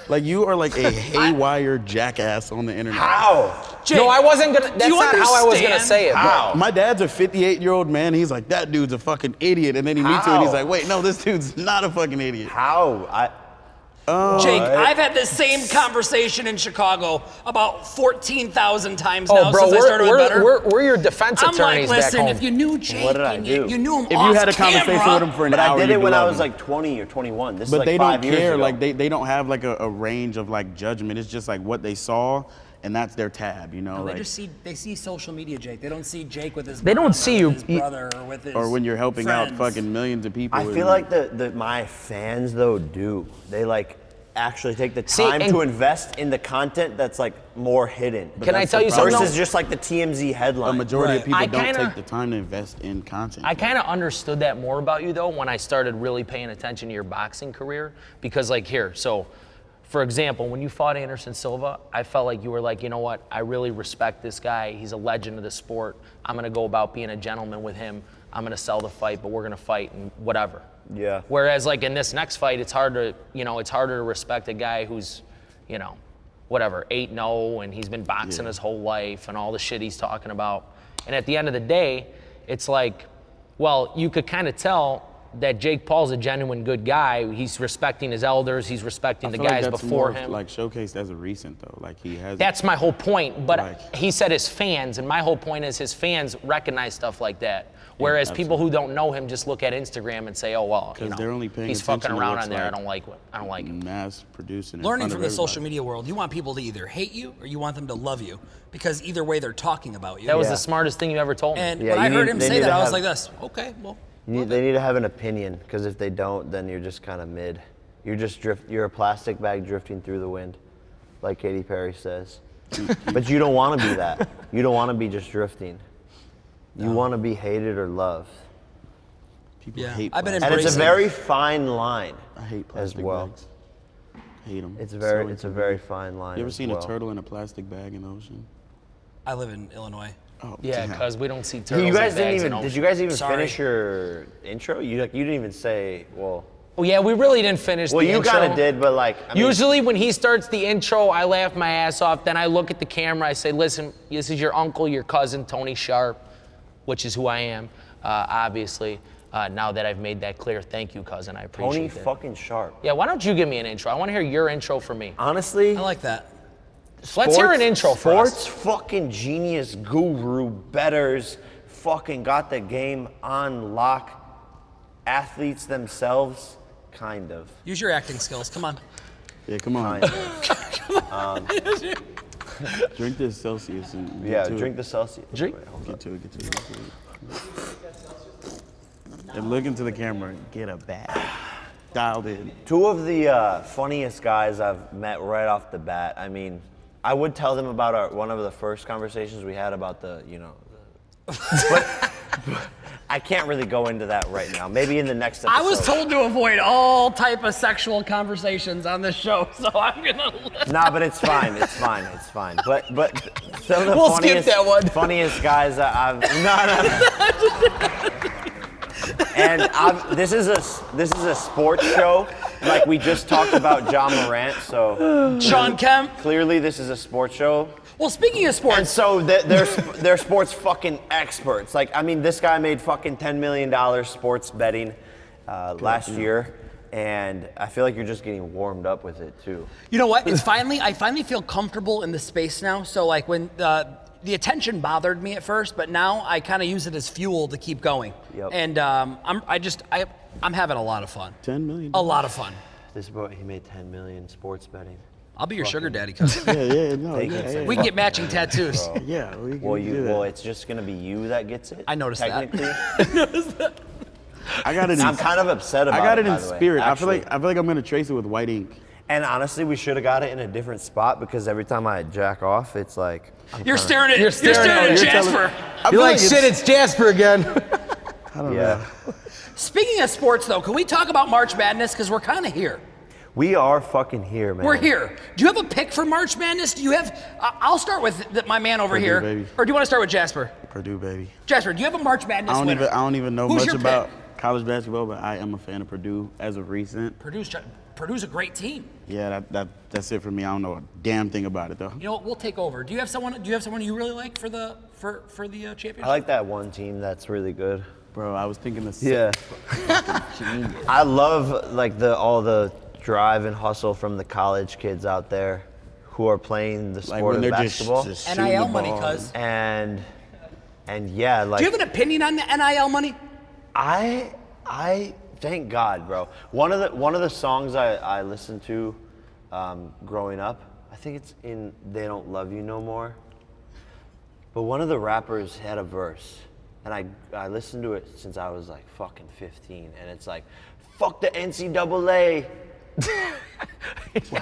Like you are like a haywire jackass on the internet. How? Jake, No, I wasn't gonna, that's do you not how I was gonna understand say it. how? My dad's a 58-year-old man. He's like, that dude's a fucking idiot. And then he meets you and he's like, wait, no, this dude's not a fucking idiot. How? Jake, I've had this same conversation in Chicago about 14,000 times Oh, now bro, since I started with Betr. we're your defense I'm attorneys like, back listen, home. if you knew Jake, What did I and do? you knew him If you off had a conversation camera, with him for an But hour, I did you'd it be when I loving was it. like 20 or 21. This is But like they 5 don't years care. ago. Like they don't have like a range of like judgment. It's just like what they saw, and that's their tab, you know. No, like, they see social media, Jake. They don't see Jake with his They don't mom see or you- with his brother or with his or when you're helping out friends. fucking millions of people. I feel like my fans though do. They like actually take the See, time and- to invest in the content that's like more hidden. Can I that's tell the you problem. something? Versus just like the TMZ headline. a majority of Right. people I don't kinda- take the time to invest in content. I kind of understood that more about you though when I started really paying attention to your boxing career, because like here, so for example, when you fought Anderson Silva, I felt like you were like, you know what, I really respect this guy. He's a legend of the sport. I'm gonna go about being a gentleman with him. I'm gonna sell the fight, but we're gonna fight and whatever. Yeah. Whereas like in this next fight, it's harder to respect a guy who's, whatever, 8-0 and he's been boxing his whole life and all the shit he's talking about. And at the end of the day, it's like, well, you could kind of tell that Jake Paul's a genuine good guy. He's respecting his elders. He's respecting the feel like guys that's before more, him. like showcased as a recent though. Like he has. That's my whole point. But Like- he said his fans, and my whole point is his fans recognize stuff like that. Whereas people who don't know him just look at Instagram and say, "Oh well, 'Cause they're only paying he's attention fucking to around what's on there. like I don't like it." mass producing. in Learning front from of the social everybody. media world, you want people to either hate you or you want them to love you, because either way they're talking about you. That was Yeah. the smartest thing you ever told me. And Yeah, when I you heard need- him they say need that, to I was have- like this. Okay, well. They need to have an opinion, because if they don't, then you're just kind of mid. You're a plastic bag drifting through the wind, like Katy Perry says. But you don't want to be that. You don't want to be just drifting. You want to be hated or loved. People Yeah, hate. I've been plastic. And it's a Embracing. very fine line I hate as plastic well. bags. Hate them. It's a very fine line. You ever as seen well. a turtle in a plastic bag in the ocean? I live in Illinois. Oh, Yeah, damn. because we don't see turtles. You guys in didn't bags even. in Did you ocean. guys even Sorry. finish your intro? You didn't even say. Well, Oh yeah, we really didn't finish well, the you intro. kind of did, but like. I mean, Usually when he starts the intro, I laugh my ass off. Then I look at the camera. I say, "Listen, this is your uncle, your cousin, Tony Sharp, which is who I am, obviously. Now that I've made that clear, thank you, cousin. I Tony appreciate it." fucking Sharp. Yeah, why don't you give me an intro? I want to hear your intro for me. Honestly, I like that. Let's hear an intro for us. Sports fucking genius guru betters fucking got the game on lock. Athletes themselves, kind of. Use your acting skills. Come on. Yeah, come on. Kind of. Drink this Celsius and get Yeah, to drink it. the Celsius. Drink. Wait, hold Get up. to it. Get to it. Get to it. And look into the camera. Get a bag. Dialed in. Two of the funniest guys I've met right off the bat. I mean, I would tell them about one of the first conversations we had about but I can't really go into that right now. Maybe in the next episode. I was told to avoid all type of sexual conversations on this show, so I'm gonna. Nah, but it's fine. It's fine. It's fine. But some of the We'll skip funniest, that one. funniest guys that I've. No. And this is a sports show. Like we just talked about John Morant, so Sean Kemp. clearly this is a sports show. Well, speaking of sports, And so they're sports fucking experts. Like, I mean, this guy made fucking $10 million sports betting last year, and I feel like you're just getting warmed up with it too. you know what? I finally feel comfortable in the space now. So like when the attention bothered me at first, but now I kind of use it as fuel to keep going. Yep. And I'm having a lot of fun. 10 million. A lot of fun. This boy, he made 10 million sports betting. I'll be your sugar daddy, cuz. Yeah, no, Take yeah, it, yeah. We can get matching tattoos. Yeah, we can Well, do that. well, it's just gonna be you that gets it. I noticed that. technically. I got it in, I'm kind of upset about it. I got it in by the way, spirit. actually. I feel like I'm gonna trace it with white ink. And honestly, we should have got it in a different spot because every time I jack off, it's like You're staring at Jasper. You're like, shit, it's Jasper again. I don't know. Speaking of sports, though, can we talk about March Madness? Because we're kind of here. We are fucking here, man. We're here. Do you have a pick for March Madness? Do you have? I'll start with my man over Purdue, here. baby. Or do you want to start with Jasper? Purdue, baby. Jasper, do you have a March Madness winner? I don't even know Who's much your pick? about college basketball, but I am a fan of Purdue as of recent. Purdue's a great team. Yeah, that's it for me. I don't know a damn thing about it though. You know what? We'll take over. Do you have someone you really like for the championship? I like that one team that's really good. Bro, I was thinking the same. Yeah. I love like all the drive and hustle from the college kids out there who are playing the Like sport when of they're basketball. just shooting NIL the money, ball. cuz. And yeah, like Do you have an opinion on the NIL money? I thank God, bro. One of the songs I listened to growing up, I think it's in They Don't Love You No More. But one of the rappers had a verse, and I listened to it since I was like fucking 15, and it's like, fuck the NCAA.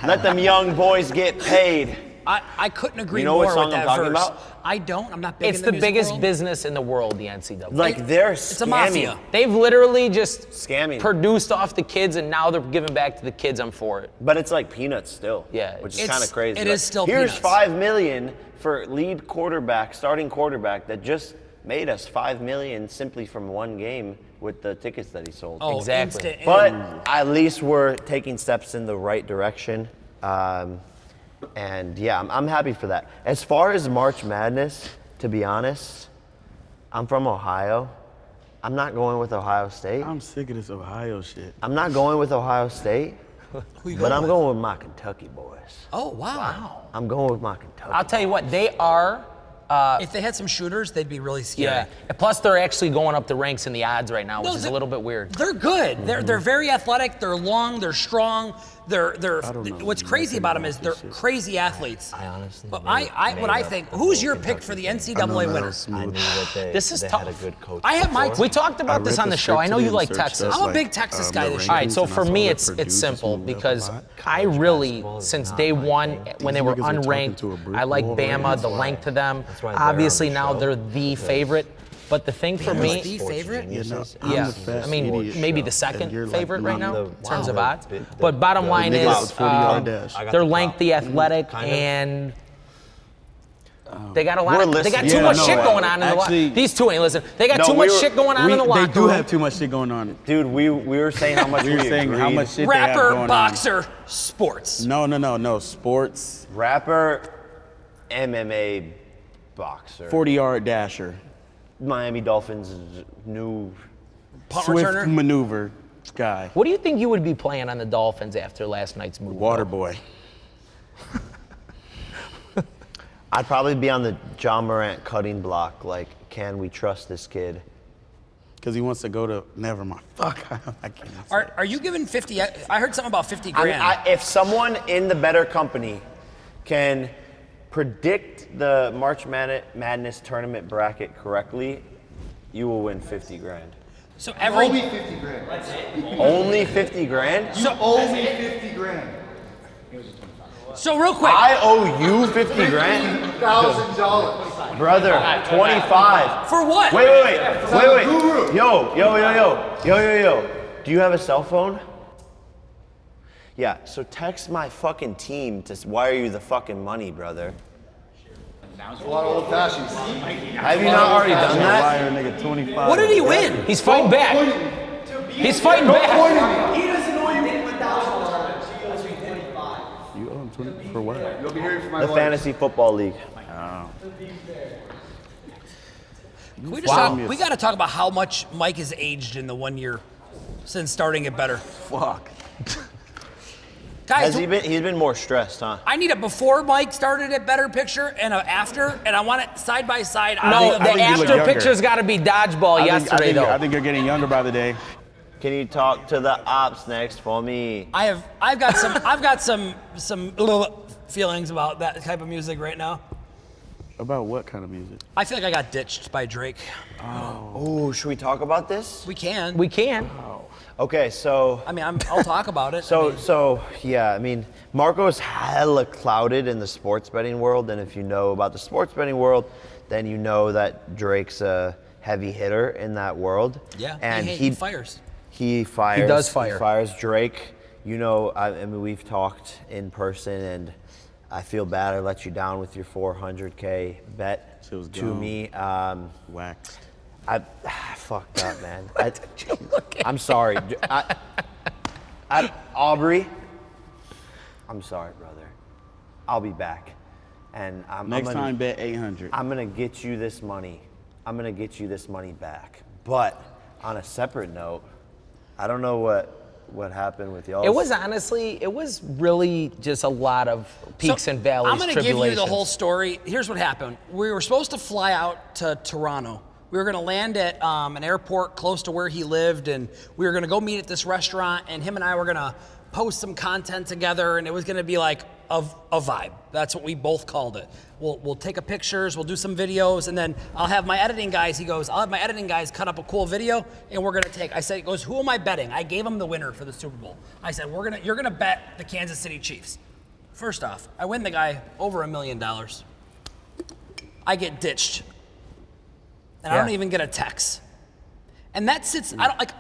Let them young boys get paid. I couldn't agree You know more what song with that I'm talking verse. about? I don't. I'm not big It's in the music biggest world. business in the world, the NCAA. Like they're It's a scamming. mafia. They've literally just Scamming. produced off the kids, and now they're giving back to the kids. I'm for it. But it's like peanuts still. Yeah, Which is it's- kind of crazy. it Like, is still here's peanuts. $5 million for lead quarterback, starting quarterback that just made us $5 million simply from one game with the tickets that he sold. Oh, Exactly. instant. But at least we're taking steps in the right direction. And yeah, I'm happy for that. As far as March Madness, to be honest, I'm from Ohio. I'm not going with Ohio State. I'm sick of this Ohio shit. I'm not going with Ohio State, Who you but I'm with? going with my Kentucky boys. Oh wow. I'm going with my Kentucky. I'll tell you what, they are. If they had some shooters, they'd be really scary. Yeah. And plus, they're actually going up the ranks in the odds right now, which No, is a they- little bit weird. They're good. They're very athletic. They're long. They're strong. They're don't know what's crazy nothing about them about is they're this shit. crazy athletes. I honestly But made- what made I up think, the who's whole your pick Kentucky for the thing. NCAA winner? was smooth. I knew that they, This is they tough. had a good coach. I have my before. We talked about this on the show. I know you like Texas. I'm a big Texas guy this year. All right, so for me, it's simple because I really, since day one, when they were These niggas are talking unranked, to a brick I like wall right Bama, now. the length to them. That's why they're on Obviously the now show. they're the favorite. But the thing for me, the favorite? yeah, I mean, maybe the second favorite right now in terms of odds. The- But bottom line nigga is, with 40-yard dash. I got they're the lengthy, prop. athletic, Kind of. and they got a lot. We're They got listening. too Yeah, much no, shit going on in the actually- locker. These two ain't listen. They got No, too we much were- shit going on in the locker They do room. have too much shit going on. Dude, we were saying how much We were saying how agreed. much shit they have Rapper, going boxer, sports. on. No. Sports, Rapper, MMA, boxer. 40-yard dasher, Miami Dolphins new. Punt swift returner. maneuver guy, What do you think you would be playing on the Dolphins after last night's move? water boy. I'd probably be on the John Morant cutting block. Like, can we trust this kid? Because he wants to go to, never mind. Fuck, I can't. say Are you giving 50? I heard something about 50 I mean, grand. if someone in the Betr company can predict the March Madness tournament bracket correctly, you will win 50 grand. So every Only 50 grand. Only 50 grand? You owe me 50 grand. so real quick. I owe you 50 grand? $1,000. Brother, 25. For what? Wait. Guru. Yo. Do you have a cell phone? Yeah, so text my fucking team to wire you the fucking money, brother. A lot of old fashions. Have you not already done that? Liar, nigga, 25. What did he win? He's fighting back. He's fighting back. He doesn't know you from 1,000 dollars. He owes me 25. You owe him 20 for what? You'll be hearing from my The lawyer. fantasy football league. We just we got to talk about how much Mike has aged in the 1 year since starting at Betr. Fuck. Guys, He's been more stressed, huh? I need a before Mike started at Betr picture and a after, and I want it side by side. No, I the think you look after younger. picture's got to be dodgeball yesterday, though. I think you're getting younger by the day. Can you talk to the ops next for me? I've got some little feelings about that type of music right now. About what kind of music? I feel like I got ditched by Drake. Oh, should we talk about this? We can. We can. Okay, so I mean, I'll talk about it. So yeah, I mean, Marco's hella clouded in the sports betting world, and if you know about the sports betting world, then you know that Drake's a heavy hitter in that world. Yeah, and he fires. He fires. He does fire. He fires Drake. You know, I mean, we've talked in person, and I feel bad I let you down with your 400K bet She was to gone. me. Waxed. I fucked up, man. I'm sorry. Aubrey, I'm sorry, brother. I'll be back. And Next time, bet 800. I'm gonna get you this money. I'm gonna get you this money back. But on a separate note, I don't know what happened with y'all. It was really just a lot of peaks and valleys, I'm going to give you the whole story. Here's what happened. We were supposed to fly out to Toronto. We were going to land at an airport close to where he lived, and we were going to go meet at this restaurant, and him and I were going to post some content together, and it was going to be like a vibe. That's what we both called it. We'll take a pictures, we'll do some videos, and then I'll have my editing guys. He goes, I'll have my editing guys cut up a cool video, and we're gonna take. I said, he goes, who am I betting? I gave him the winner for the Super Bowl. I said, you're gonna bet the Kansas City Chiefs. First off, I win the guy over $1 million. I get ditched, and I don't even get a text. And that sits. I don't like.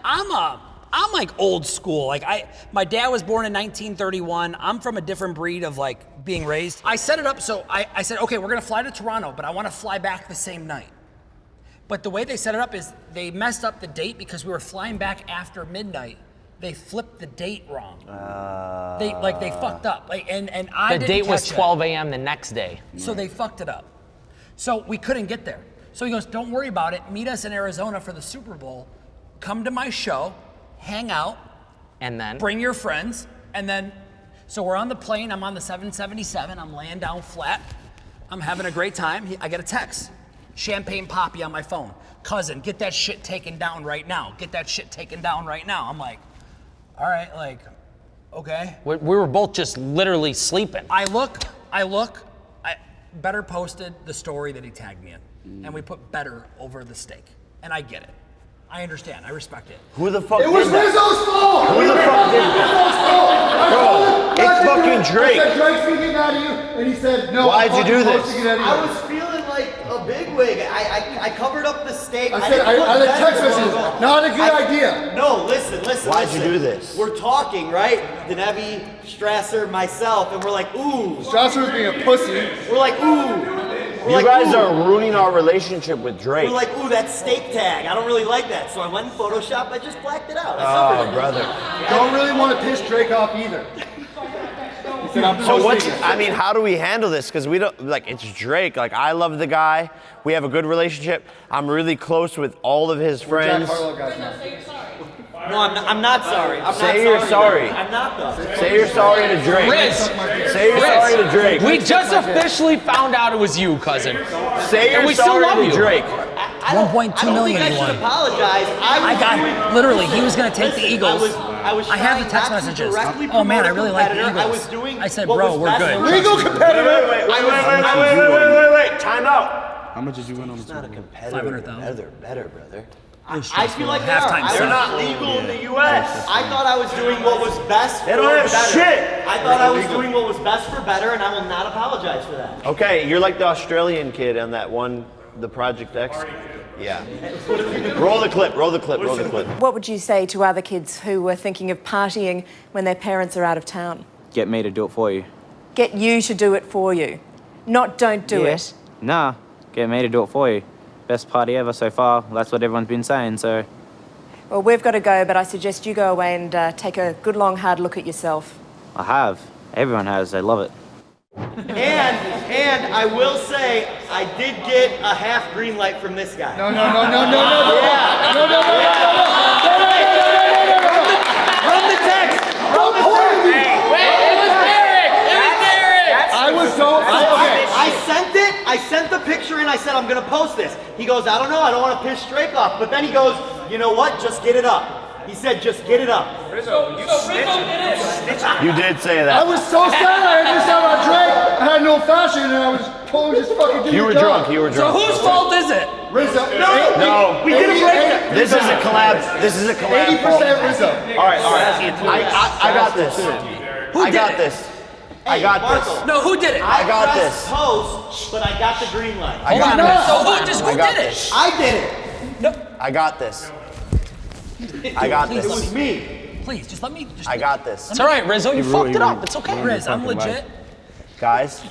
I'm like old school. Like my dad was born in 1931. I'm from a different breed of like being raised. I set it up so I said, okay, we're gonna fly to Toronto, but I want to fly back the same night. But the way they set it up is they messed up the date because we were flying back after midnight. They flipped the date wrong. They fucked up. Like and I The didn't date was catch it. 12 a.m. the next day. So they fucked it up. So we couldn't get there. So he goes, don't worry about it. Meet us in Arizona for the Super Bowl. Come to my show. Hang out, And then? bring your friends, and then, so we're on the plane, I'm on the 777, I'm laying down flat, I'm having a great time, I get a text, Champagne Poppy on my phone, cousin, get that shit taken down right now, get that shit taken down right now. I'm like, all right, like, okay. We were both just literally sleeping. I look, Betr posted the story that he tagged me in, and we put Betr over the steak, and I get it. I understand. I respect it. Who the fuck It was did that? Rizzo's fault! Who the fuck did that? Bro, it's fucking Drake. I said, Drake's gonna get out of you, and he said, no. Why'd you do this? I was feeling like a bigwig. I covered up the steak. I said, I let text messages. Not a good idea. No, listen. Why'd you do this? We're talking, right? Denevi, Strasser, myself, and we're like, ooh. Strasser was being a pussy. We're like, ooh. You guys are ruining our relationship with Drake. We're like, ooh, that steak tag. I don't really like that. So I went in Photoshop. I just blacked it out. Oh, brother. Don't really want to piss Drake off either. He said, I'm So posting it. I mean, how do we handle this? Because we don't, like, it's Drake. Like, I love the guy. We have a good relationship. I'm really close with all of his Jack friends. Harlow guys now. No, I'm not sorry. Say you're sorry. I'm not though. Say you're sorry to Drake. Riz, Say you're sorry to Drake. we just officially found out it was you, cousin. Say you're we still love sorry to you. Drake. 1.2 million I he should won. apologize. I got, literally, he was going to take the Eagles. I have the text messages. Oh man, I really like the Eagles. I said, bro, we're good. Legal competitor. Wait. Time out. How much did you win on the It's not a Super Bowl? competitor. 500,000. Better, brother. I feel like Halftime they're set. not Legal in the U.S. I thought I was doing what was best. They don't for have Betr. shit. I thought I was doing what was best for Betr, and I will not apologize for that. Okay, you're like the Australian kid on that one, the Project X. Yeah. Roll the clip. What would you say to other kids who were thinking of partying when their parents are out of town? Get me to do it for you. Get you to do it for you, not don't do it. Nah, get me to do it for you. Best party ever so far. That's what everyone's been saying, so Well, we've got to go, but I suggest you go away and take a good long hard look at yourself. I have. Everyone has. They love it. And I will say, I did get a half green light from this guy. No. Yeah. No. Run the text. Run the text. It was Derek. I was so. I sent the picture and I said, I'm gonna post this. He goes, I don't know, I don't want to piss Drake off. But then he goes, you know what? Just get it up. He said, just get it up. Rizzo, you snitching. You did say that. I was so sad. I had this out on Drake. I had no fashion, and I was pulling this fucking. You were drunk. You were So drunk. whose fault is it? Rizzo. No. We did a break. This is a collab. This is a collab. 80% Rizzo. All right. I got this. I got this. I got this. No, who did it? I got pressed this. post, but I got the green light. I got this. So who got did this. it? I did it. I got this. I got It this. was me. Please, just let me. I got this. It's all right, Rizzo. You fucked it up. It's okay. Riz, I'm legit. Guys,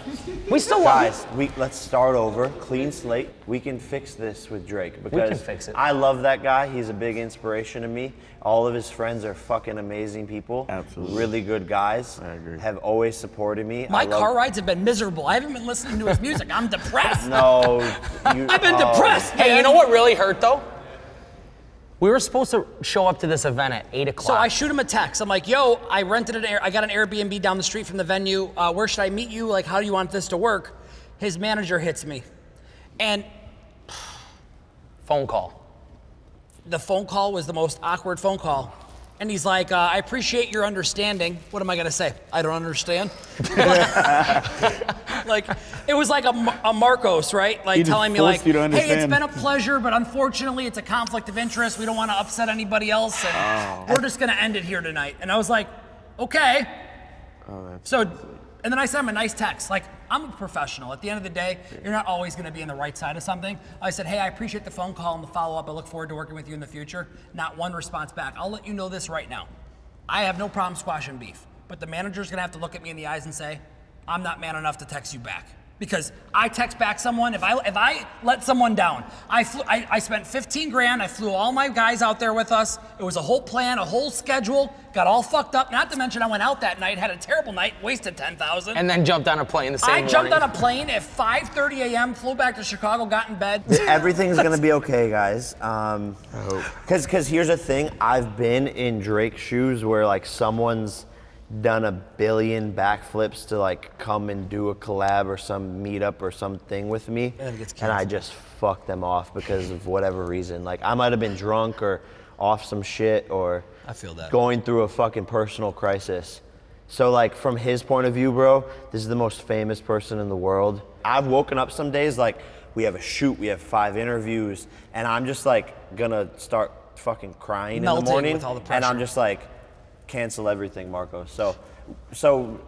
We still love let's start over, clean slate. We can fix this with Drake because can fix it. I love that guy. He's a big inspiration to me. All of his friends are fucking amazing people. Absolutely. Really good guys. I agree. Have always supported me. My car rides have been miserable. I haven't been listening to his music. I'm depressed. No. I've been depressed. Hey, you know what really hurt though? We were supposed to show up to this event at 8 o'clock. So I shoot him a text. I'm like, yo, I got an Airbnb down the street from the venue. Where should I meet you? Like, how do you want this to work? His manager hits me. And phone call. the phone call was the most awkward phone call. And he's like, I appreciate your understanding. What am I gonna say? I don't understand. Like, it was like a Marcos, right? Like He just telling me forced like, you to hey, it's understand. been a pleasure, but unfortunately it's a conflict of interest. We don't wanna upset anybody else, and we're just gonna end it here tonight. And I was like, okay. So, and then I sent him a nice text. Like, I'm a professional. At the end of the day, you're not always gonna be on the right side of something. I said, hey, I appreciate the phone call and the follow-up. I look forward to working with you in the future. Not one response back. I'll let you know this right now. I have no problem squashing beef, but the manager's gonna have to look at me in the eyes and say, I'm not man enough to text you back. Because I text back someone, if I let someone down, I spent 15 grand, I flew all my guys out there with us. It was a whole plan, a whole schedule, got all fucked up. Not to mention I went out that night, had a terrible night, wasted 10,000. And then jumped on a plane the same morning. I jumped on a plane at 5:30 a.m., flew back to Chicago, got in bed. Everything's gonna be okay, guys. I hope. Cause here's the thing, I've been in Drake's shoes where like someone's done a billion backflips to like come and do a collab or some meetup or something with me, and I just fucked them off because of whatever reason. Like I might have been drunk or off some shit or I feel that. going through a fucking personal crisis. So like from his point of view, bro, this is the most famous person in the world. I've woken up some days like we have a shoot, we have 5 interviews, and I'm just like gonna start fucking crying Melting in the morning, with all the and I'm pressure. just like, cancel everything, Marcos. So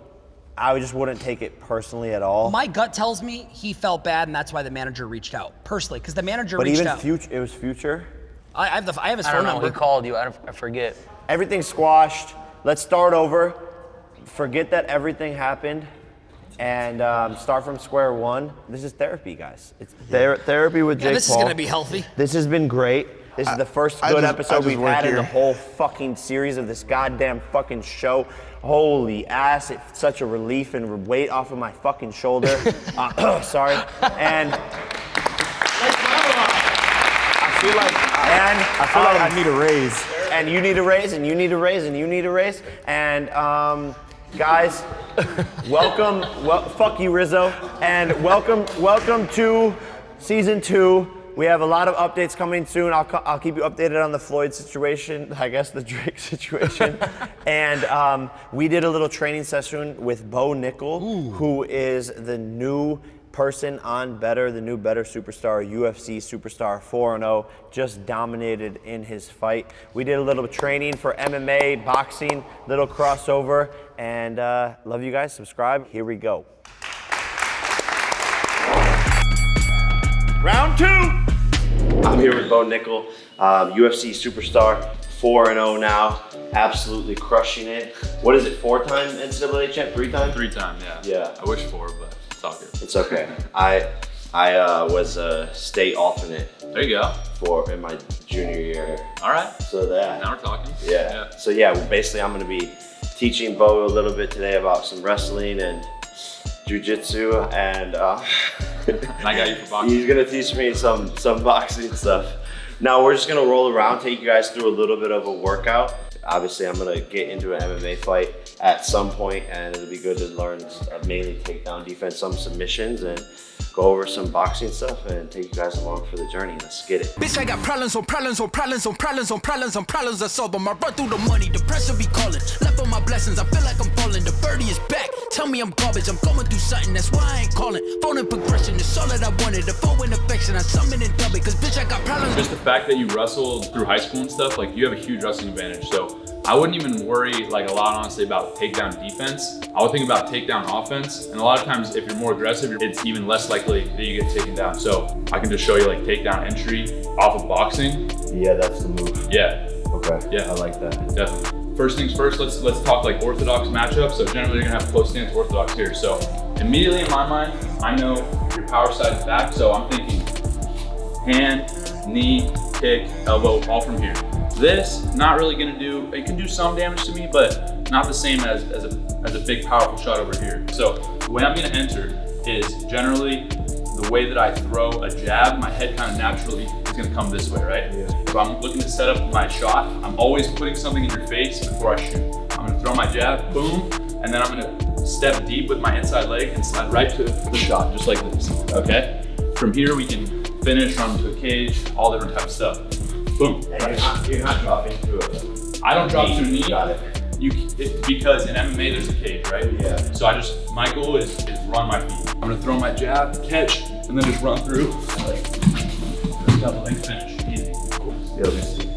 I just wouldn't take it personally at all. My gut tells me he felt bad, and that's why the manager reached out personally, because the manager But reached even out. Future, it was Future. I have his I phone don't know. number. He called you. I forget. Everything's squashed. Let's start over. Forget that everything happened, and start from square one. This is therapy, guys. It's therapy with Jake This Paul. is gonna be healthy. This has been great. This is the first I good just episode we've work had in here. the whole fucking series of this goddamn fucking show. Holy ass, it's such a relief and weight off of my fucking shoulder. Sorry. And I feel like I need a raise. and you need a raise, and you need a raise, and you need a raise. And guys, welcome. Fuck you, Rizzo. And welcome to season 2. We have a lot of updates coming soon. I'll keep you updated on the Floyd situation, I guess the Drake situation. And we did a little training session with Bo Nickal, who is the new person on Betr, the new Betr superstar, UFC superstar, 4-0, just dominated in his fight. We did a little training for MMA, boxing, little crossover, and love you guys. Subscribe. Here we go. Round 2. I'm here with Bo Nickal, UFC superstar, 4-0 now, absolutely crushing it. What is it, 4-time NCAA champ, 3-time? 3-time, yeah. Yeah. I wish 4, but it's all good. It's okay. I I was a state alternate. There you go. In my junior year. All right. So that. Now we're talking. Yeah. So yeah, basically I'm gonna be teaching Bo a little bit today about some wrestling and jiu-jitsu, and I got you for boxing. He's gonna teach me some boxing stuff. Now we're just gonna roll around, take you guys through a little bit of a workout. Obviously, I'm gonna get into an MMA fight at some point, and it'll be good to learn mainly takedown defense, some submissions, and go over some boxing stuff and take you guys along for the journey. Let's get it. Bitch, I got problems on problems on problems on problems on problems on problems. I solve them. I run through the money. The pressure be calling. Left on my blessings. I feel like I'm falling. The birdie is back. Tell me I'm garbage. I'm going through something. That's why I ain't calling. Phone and progression is all that I wanted. The phone and affection. I summon and dub it. Cause bitch, I got problems. Just the fact that you wrestled through high school and stuff, like you have a huge wrestling advantage. So I wouldn't even worry like a lot honestly about takedown defense. I would think about takedown offense. And a lot of times if you're more aggressive, it's even less likely that you get taken down. So I can just show you like takedown entry off of boxing. Yeah, that's the move. Yeah. Okay. Yeah. I like that. Definitely. First things first, let's talk like orthodox matchups. So generally you're gonna have close stance orthodox here. So immediately in my mind, I know your power side is back. So I'm thinking hand, knee, kick, elbow, all from here. This, not really gonna do, it can do some damage to me, but not the same as a big powerful shot over here. So the way I'm gonna enter is generally the way that I throw a jab, my head kind of naturally is gonna come this way, right? Yeah. So I'm looking to set up my shot. I'm always putting something in your face before I shoot. I'm gonna throw my jab, boom, and then I'm gonna step deep with my inside leg and slide right to the shot, just like this, okay? From here we can finish, run to a cage, all different type of stuff. Boom. You're not dropping to it. I don't drop to a knee. Got it. Because in MMA there's a cage, right? Yeah. So my goal is run my feet. I'm gonna throw my jab, catch, and then just run through and like double leg finish. Easy.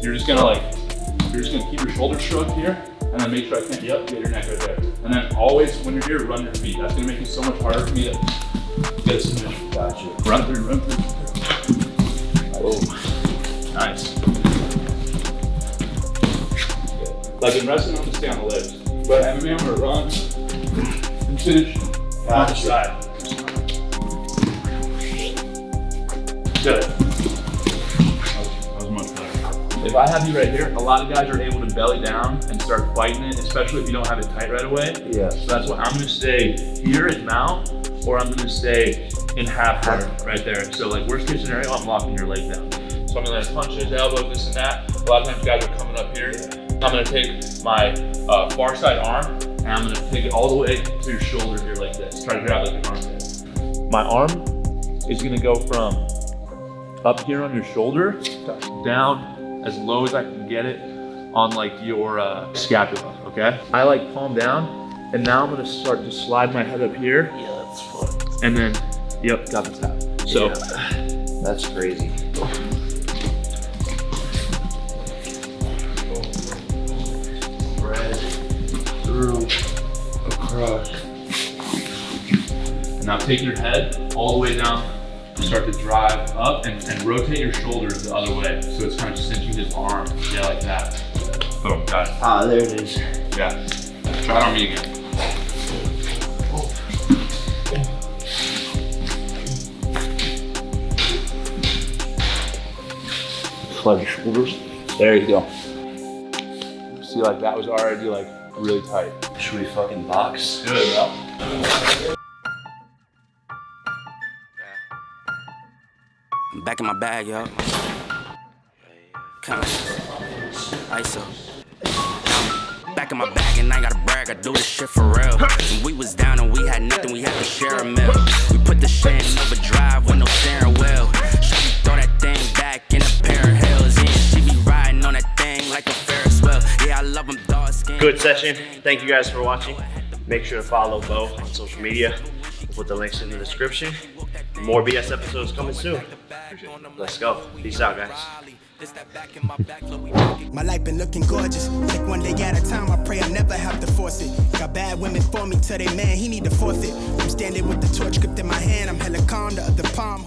You're just gonna keep your shoulders shrugged here, and then make sure I can't. Yep, get your neck right there. And then always when you're here, run your feet. That's gonna make it so much harder for me to get a submission. Gotcha. Run through. Oh, nice. Like in wrestling, I'm gonna stay on the legs. But MMA, I'm gonna run and finish on the side. Good. That was much better. If I have you right here, a lot of guys are able to belly down and start fighting it, especially if you don't have it tight right away. Yeah. So that's why I'm gonna stay here and mount, or I'm gonna stay in half guard right there. So like worst case scenario, I'm locking your leg down. So I'm gonna land punches, elbows, this and that. A lot of times guys are coming up here. I'm gonna take my far side arm and I'm gonna take it all the way to your shoulder here like this. Try to grab like your armpit. My arm is gonna go from up here on your shoulder down as low as I can get it on like your scapula, okay? I like palm down, and now I'm gonna start to slide my head up here. Yeah, that's fun. And then, yep, got the tap. So, yeah. That's crazy. Through, across. And now take your head all the way down, start to drive up and rotate your shoulders the other way. So it's kind of cinching his arm, yeah, like that. Boom, got it. Ah, there it is. Yeah, try it on me again. Slide your shoulders. There you go. See, like that was already like really tight. Should we fucking box? Do it, bro. I'm back in my bag, yo. Come on. ISO. Back in my bag and I ain't gotta brag, I do this shit for real. When we was down and we had nothing, we had to share a meal. We put the shit in overdrive with no steering wheel. She throw that thing back in a pair of heels. Yeah, she be riding on that thing like a Ferris wheel. Yeah, I love them dark skin. Good session. Thank you guys for watching. Make sure to follow Bo on social media. We'll put the links in the description. More BS episodes coming soon. Let's go. Peace out, guys. My life been looking gorgeous. Like one day at a time, I pray I never have to force it. Got bad women for me, tell they man he need to forfeit. I'm standing with the torch gripped in my hand, I'm hella calm, the other palm.